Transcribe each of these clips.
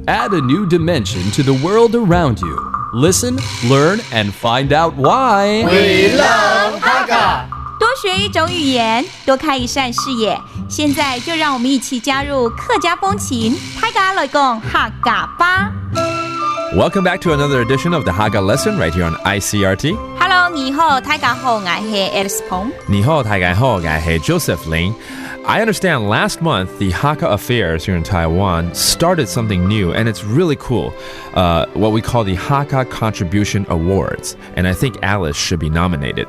Add a new dimension to the world around you. Listen, learn, and find out why. We love Hakka. 多学一种语言，多开一扇视野。现在就让我们一起加入客家风情，大家来讲客家吧。Welcome back to another edition of the Hakka lesson right here on ICRT. Hello， 你好，大家好，我是 Alice Pong。你好，大家好，我是 Joseph Ling.I understand last month the Hakka Affairs here in Taiwan started something new, and it's really cool. What we call the Hakka Contribution Awards, and I think Alice should be nominated.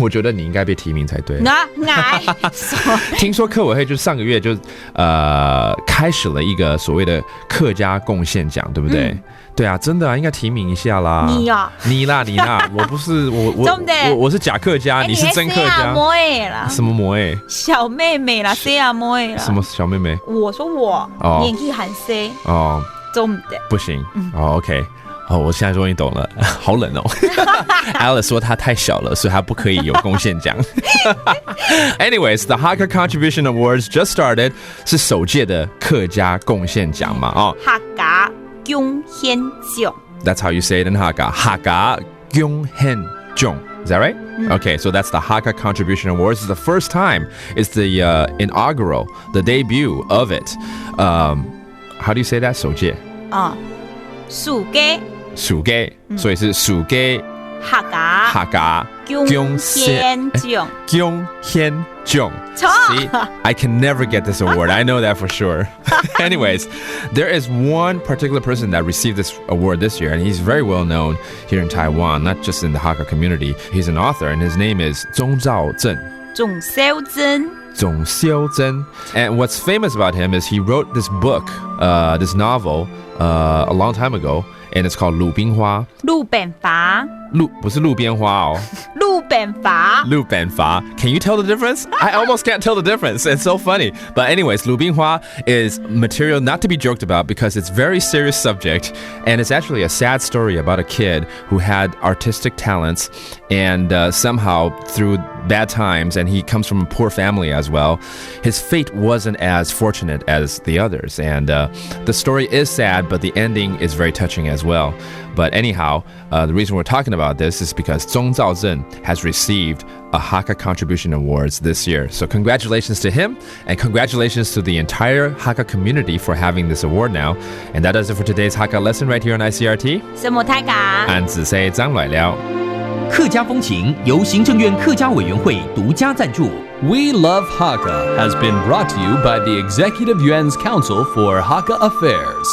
我觉得你应该被提名才对。听说客委会就上个月就开始了一个所谓的客家贡献奖，对不对？对啊，真的啊，应该提名一下啦。你啦，我不是我是假客家，你是真客家。什么模诶？小妹妹啦，谁啊模诶啦？什么小妹妹？我说我年纪很小哦，真的不行哦 ，OK。哦，我现在终于懂了，好冷哦。Alice 说她太小了，所以她不可以有贡献奖。Anyways, the Hakka Contribution Awards just started， 是首届的客家贡献奖嘛？哦，客家贡献奖。That's how you say it in Hakka. Hakka 贡献奖。Is that right? Okay, so that's the Hakka Contribution Awards. It's the first time. It's the inaugural, the debut of it. How do you say that? 首届。暑假，所以是暑假客家贡献奖。See, I can never get this award. I know that for sure. Anyways, there is one particular person that received this award this year, and he's very well known here in Taiwan, not just in the Hakka community. He's an author, and his name is 钟兆政. 钟兆政. And what's famous about him is he wrote this book, this novel, a long time ago, and it's called 鲁冰花. 路边花. 不是路边花哦。路边花. Can you tell the difference? I almost can't tell the difference. It's so funny. But anyways, 鲁冰花 is material not to be joked about because it's very serious subject, and it's actually a sad story about a kid who had artistic talents, and somehow through bad times, and he comes from a poor family as well, his fate wasn't as fortunate as the others. And the story is sad, but the ending is very touching as well. But anyhow, the reason we're talking about this is because 钟兆政 has received a Hakka Contribution Awards this year. So congratulations to him, and congratulations to the entire Hakka community for having this award now. And that does it for today's Hakka lesson right here on ICRT. 什么大家？俺只say 张来了。客家风情由行政院客家委员会独家赞助。We Love Hakka has been brought to you by the Executive Yuan's Council for Hakka Affairs.